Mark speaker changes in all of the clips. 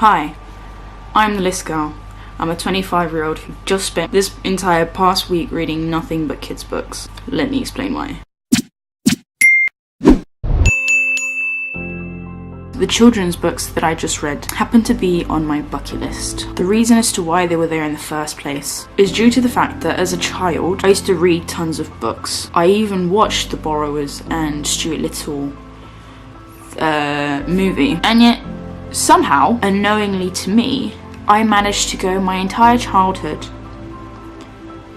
Speaker 1: Hi, I'm the List Girl. I'm a 25-year-old who just spent this entire past week reading nothing but kids' books. Let me explain why. The children's books that I just read happen to be on my bucket list. The reason as to why they were there in the first place is due to the fact that as a child, I used to read tons of books. I even watched The Borrowers and Stuart Little movie, and yet somehow, unknowingly to me, I managed to go my entire childhood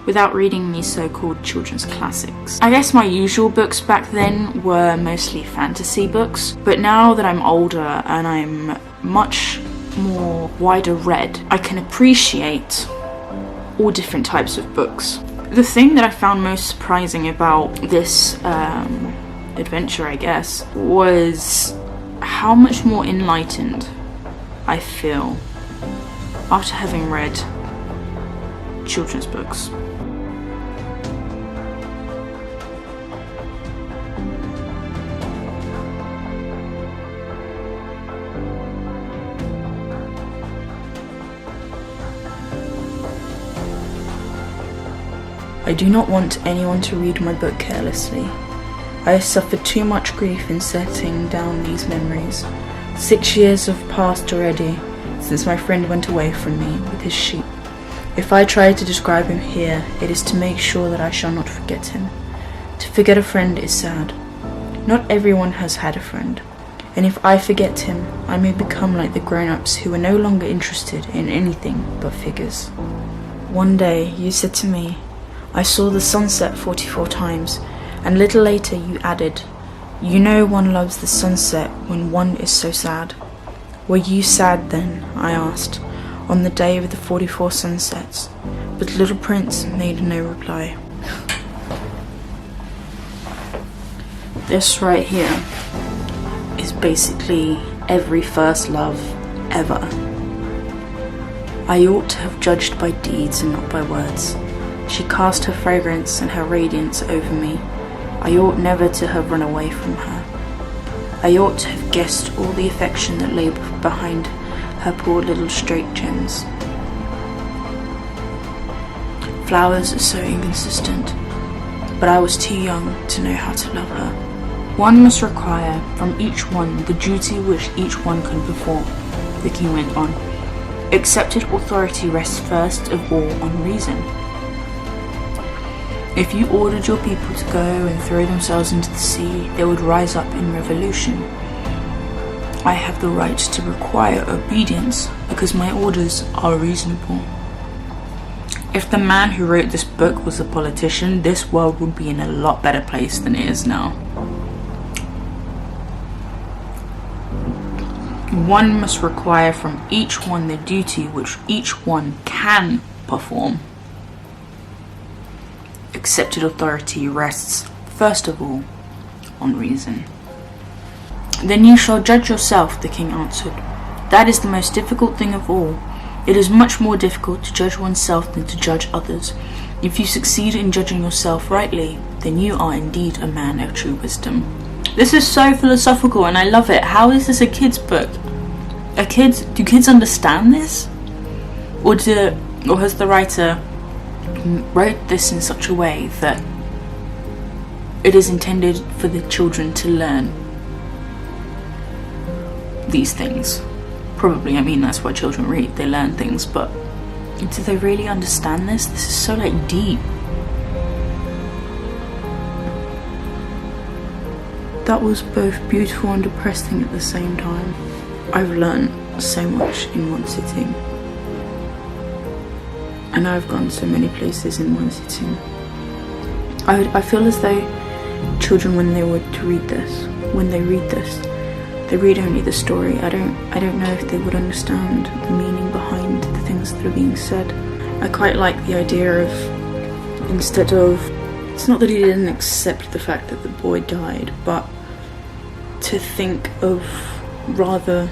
Speaker 1: without reading these so-called children's classics. I guess my usual books back then were mostly fantasy books, but now that I'm older and I'm much more wider read, I can appreciate all different types of books. The thing that I found most surprising about this adventure, I guess, was how much more enlightened I feel after having read children's books. I do not want anyone to read my book carelessly. I have suffered too much grief in setting down these memories. 6 years have passed already since my friend went away from me with his sheep. If I try to describe him here, it is to make sure that I shall not forget him. To forget a friend is sad. Not everyone has had a friend, and if I forget him, I may become like the grown-ups who are no longer interested in anything but figures. One day you said to me, "I saw the sunset 44 times, and a little later you added, "You know one loves the sunset when one is so sad." Were you sad then, I asked, on the day of the 44 sunsets? But Little Prince made no reply. This right here is basically every first love ever. I ought to have judged by deeds and not by words. She cast her fragrance and her radiance over me. I ought never to have run away from her. I ought to have guessed all the affection that lay behind her poor little straight gems. Flowers are so inconsistent, but I was too young to know how to love her. One must require from each one the duty which each one can perform, the king went on. Accepted authority rests first of all on reason. If you ordered your people to go and throw themselves into the sea, they would rise up in revolution. I have the right to require obedience because my orders are reasonable. If the man who wrote this book was a politician, this world would be in a lot better place than it is now. One must require from each one the duty which each one can perform. Accepted authority rests, first of all, on reason. Then you shall judge yourself, the king answered. That is the most difficult thing of all. It is much more difficult to judge oneself than to judge others. If you succeed in judging yourself rightly, then you are indeed a man of true wisdom. This is so philosophical and I love it. How is this a kid's book? Do kids understand this? Or has the writer wrote this in such a way that it is intended for the children to learn these things? Probably, I mean, that's why children read, they learn things, but do they really understand this? This is so deep. That was both beautiful and depressing at the same time. I've learned so much in one sitting. And I've gone so many places in one sitting. I feel as though children, when they read this, they read only the story. I don't know if they would understand the meaning behind the things that are being said. I quite like the idea of, instead of, it's not that he didn't accept the fact that the boy died, but to think of, rather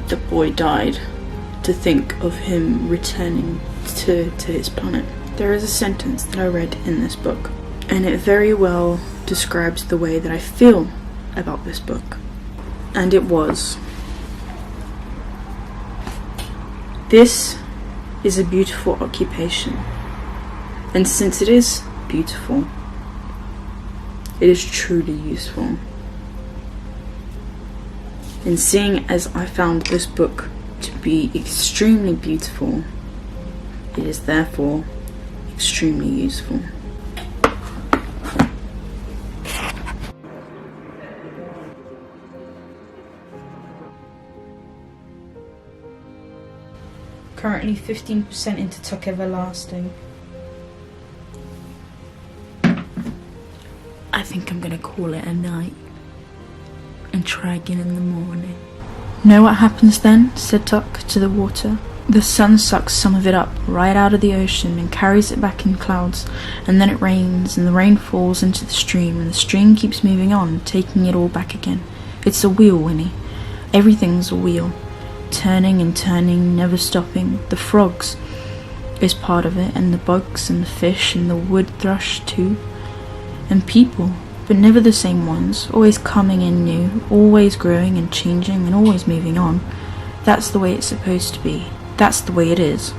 Speaker 1: the boy died, to think of him returning to his planet. There is a sentence that I read in this book, and it very well describes the way that I feel about this book. And it was, This is a beautiful occupation, and since it is beautiful, it is truly useful. And seeing as I found this book to be extremely beautiful, it is therefore extremely useful. Currently 15% into Tuck Everlasting. I think I'm gonna call it a night and try again in the morning. Know what happens then? Said Tuck to the water. The sun sucks some of it up right out of the ocean and carries it back in clouds, and then it rains, and the rain falls into the stream, and the stream keeps moving on, taking it all back again. It's a wheel, Winnie. Everything's a wheel. Turning and turning, never stopping. The frogs is part of it, and the bugs and the fish and the wood thrush too. And people, but never the same ones, always coming in new, always growing and changing and always moving on. That's the way it's supposed to be. That's the way it is.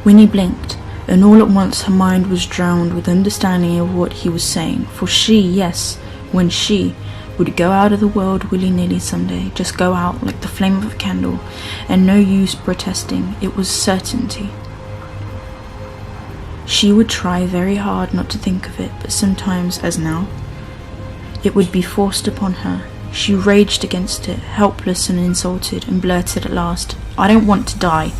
Speaker 1: Winnie blinked, and all at once her mind was drowned with understanding of what he was saying. For she, yes, when she would go out of the world willy-nilly someday, just go out like the flame of a candle, and no use protesting, it was certainty. She would try very hard not to think of it, but sometimes, as now, it would be forced upon her. She raged against it, helpless and insulted, and blurted at last, "I don't want to die."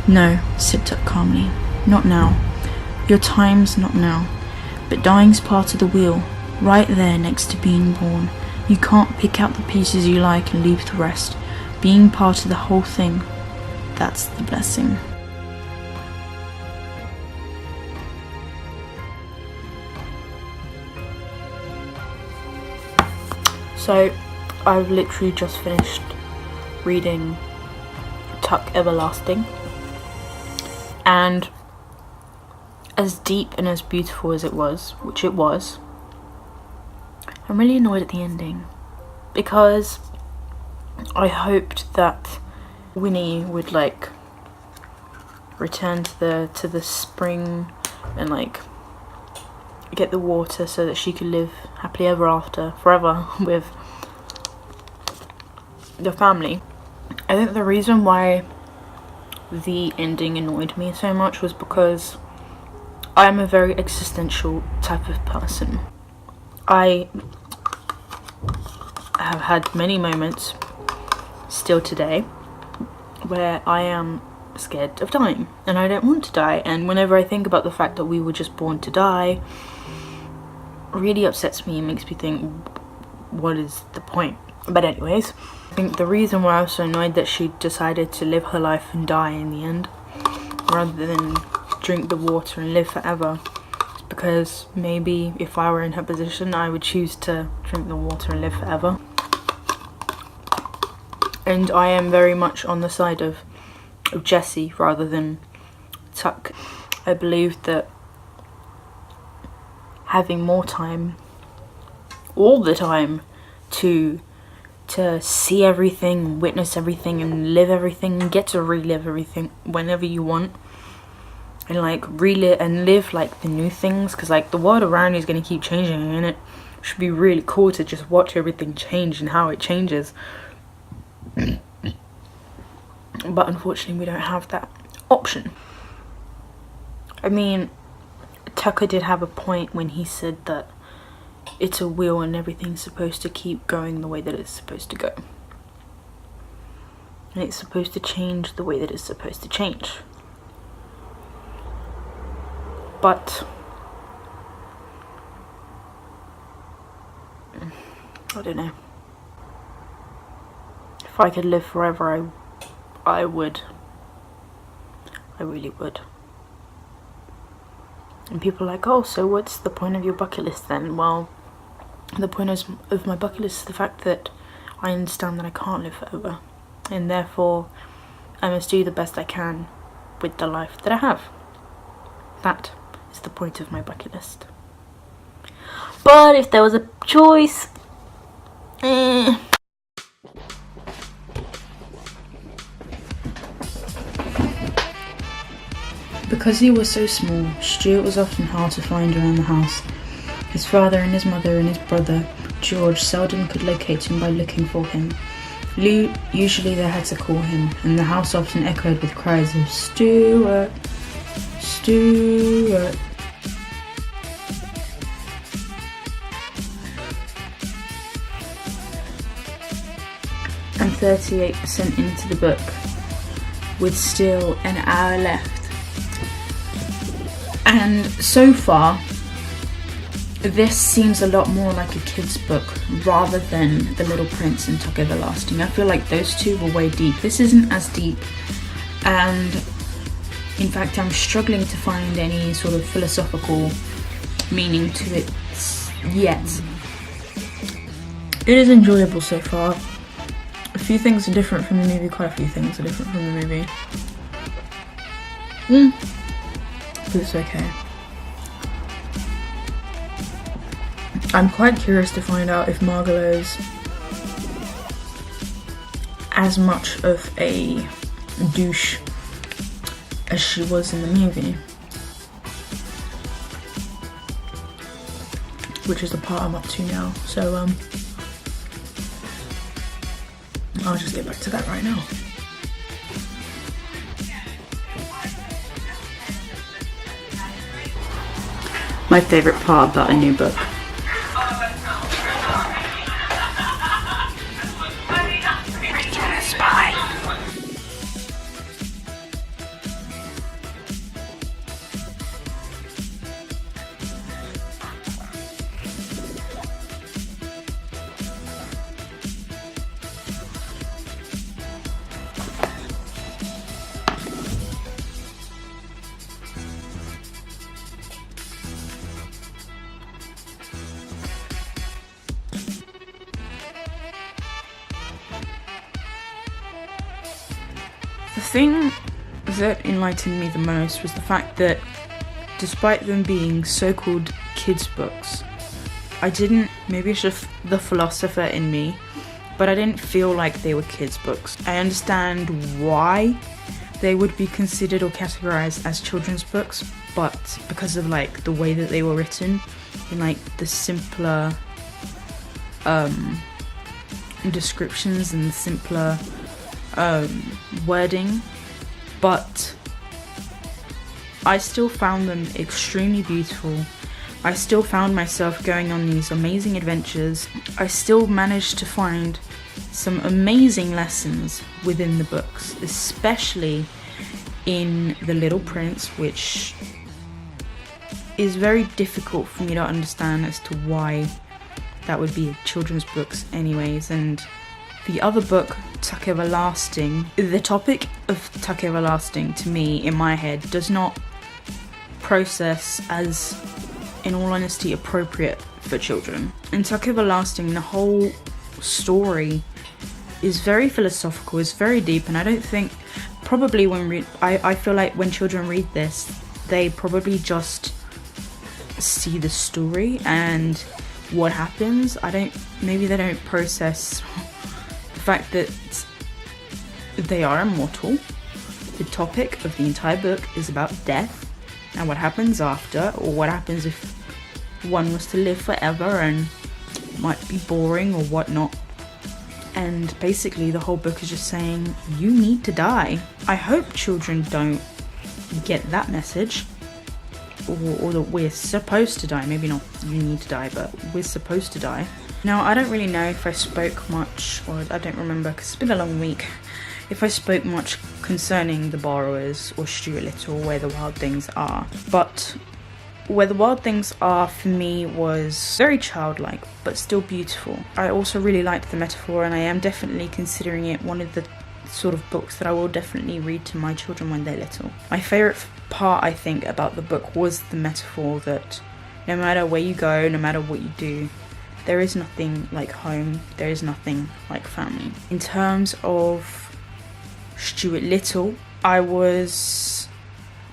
Speaker 1: "No," said Tuck calmly, "not now. Your time's not now. But dying's part of the wheel, right there next to being born. You can't pick out the pieces you like and leave the rest. Being part of the whole thing, that's the blessing." So, I've literally just finished reading Tuck Everlasting, and as deep and as beautiful as it was, which it was, I'm really annoyed at the ending, because I hoped that Winnie would like return to the spring and like get the water so that she could live happily ever after, forever, with the family. I think the reason why the ending annoyed me so much was because I'm a very existential type of person. I have had many moments, still today, where I am scared of dying, and I don't want to die, and whenever I think about the fact that we were just born to die, really upsets me and makes me think, what is the point? But anyways, I think the reason why I was so annoyed that she decided to live her life and die in the end, rather than drink the water and live forever, is because maybe if I were in her position, I would choose to drink the water and live forever. And I am very much on the side of Jessie rather than Tuck. I believe that having more time, all the time, to see everything, witness everything, and live everything, and get to relive everything whenever you want, and like relive and live like the new things, because like the world around you is going to keep changing, and it should be really cool to just watch everything change and how it changes. But unfortunately we don't have that option. I mean, Tucker did have a point when he said that it's a wheel and everything's supposed to keep going the way that it's supposed to go. And it's supposed to change the way that it's supposed to change. But I don't know. If I could live forever, I would. I really would. And people are like, oh, so what's the point of your bucket list then? Well, the point of my bucket list is the fact that I understand that I can't live forever, and therefore I must do the best I can with the life that I have. That is the point of my bucket list. But if there was a choice, Because he was so small, Stuart was often hard to find around the house. His father and his mother and his brother, George, seldom could locate him by looking for him. Usually they had to call him, and the house often echoed with cries of Stuart, Stuart. I'm 38% into the book, with still an hour left. And so far, this seems a lot more like a kid's book rather than The Little Prince and Tuck Everlasting. I feel like those two were way deep. This isn't as deep, and in fact I'm struggling to find any sort of philosophical meaning to it yet. It is enjoyable so far. A few things are different from the movie, quite a few things are different from the movie. But it's okay. I'm quite curious to find out if Margot's as much of a douche as she was in the movie. Which is the part I'm up to now. So I'll just get back to that right now. My favourite part about a new book. The thing that enlightened me the most was the fact that despite them being so-called kids' books, I didn't, maybe it's just the philosopher in me, but I didn't feel like they were kids' books. I understand why they would be considered or categorized as children's books, but because of like the way that they were written, in like the simpler descriptions and the simpler wording, but I still found them extremely beautiful. I still found myself going on these amazing adventures. I still managed to find some amazing lessons within the books, especially in The Little Prince, which is very difficult for me to understand as to why that would be children's books anyways. And the other book, Tuck Everlasting, the topic of Tuck Everlasting to me in my head does not process as, in all honesty, appropriate for children. In Tuck Everlasting, the whole story is very philosophical, it's very deep, and I don't think, probably when I feel like when children read this, they probably just see the story and what happens. Maybe they don't process the fact that they are immortal. The topic of the entire book is about death and what happens after, or what happens if one was to live forever and might be boring or whatnot. And basically the whole book is just saying you need to die. I hope children don't get that message, or that we're supposed to die. Maybe not you need to die, but we're supposed to die. Now, I don't really know if I spoke much, or I don't remember because it's been a long week, if I spoke much concerning The Borrowers or Stuart Little, Where the Wild Things Are. But Where the Wild Things Are for me was very childlike, but still beautiful. I also really liked the metaphor, and I am definitely considering it one of the sort of books that I will definitely read to my children when they're little. My favourite part, I think, about the book was the metaphor that no matter where you go, no matter what you do, there is nothing like home, there is nothing like family. In terms of Stuart Little, I was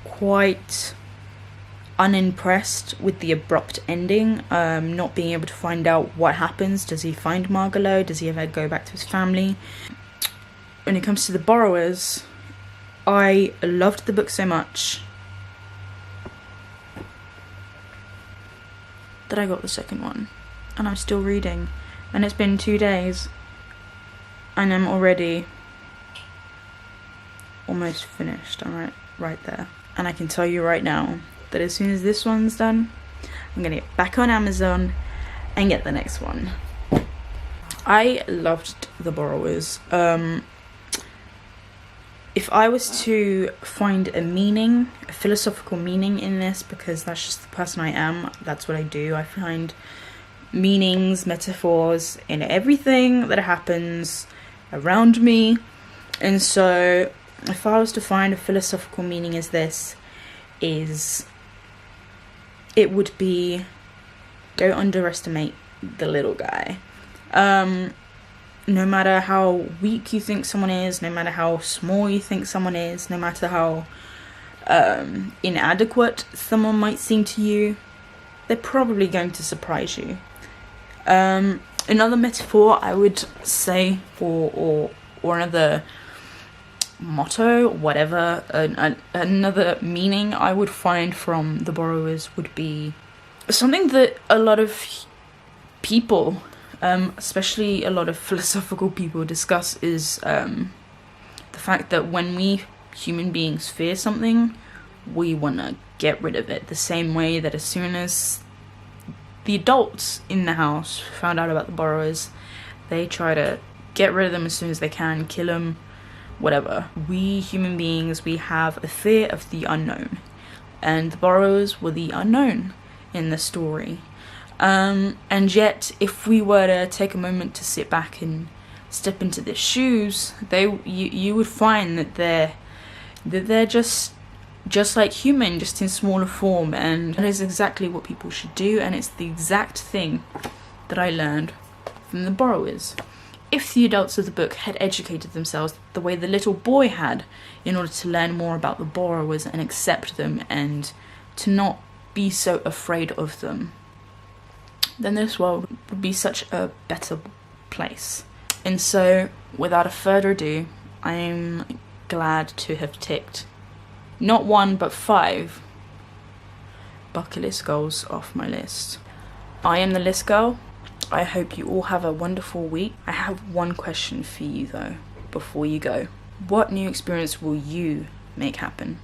Speaker 1: quite unimpressed with the abrupt ending, not being able to find out what happens. Does he find Margot? Does he ever go back to his family? When it comes to The Borrowers, I loved the book so much that I got the second one, and I'm still reading, and it's been 2 days and I'm already almost finished. I'm right there, and I can tell you right now that as soon as this one's done, I'm gonna get back on Amazon and get the next one. I loved The Borrowers. If I was to find a philosophical meaning in this, because that's just the person I am, that's what I do. I find meanings, metaphors in everything that happens around me. And so if I was to find a philosophical meaning as this is, it would be, don't underestimate the little guy. No matter how weak you think someone is, no matter how small you think someone is, no matter how inadequate someone might seem to you, they're probably going to surprise you. Another metaphor I would say, or another motto, whatever, another meaning I would find from The Borrowers would be something that a lot of people, especially a lot of philosophical people, discuss, is the fact that when we human beings fear something, we want to get rid of it, the same way that as soon as the adults in the house found out about the borrowers, they try to get rid of them as soon as they can, kill them, whatever. We human beings, we have a fear of the unknown, and the borrowers were the unknown in the story. And yet, if we were to take a moment to sit back and step into their shoes, you would find that they're just like human, just in smaller form, and that is exactly what people should do, and it's the exact thing that I learned from the borrowers. If the adults of the book had educated themselves the way the little boy had, in order to learn more about the borrowers and accept them and to not be so afraid of them, then this world would be such a better place. And so, without a further ado, I am glad to have ticked not 1 but 5 bucket list goals off my list. I am the list girl. I hope you all have a wonderful week. I have one question for you though, before you go. What new experience will you make happen?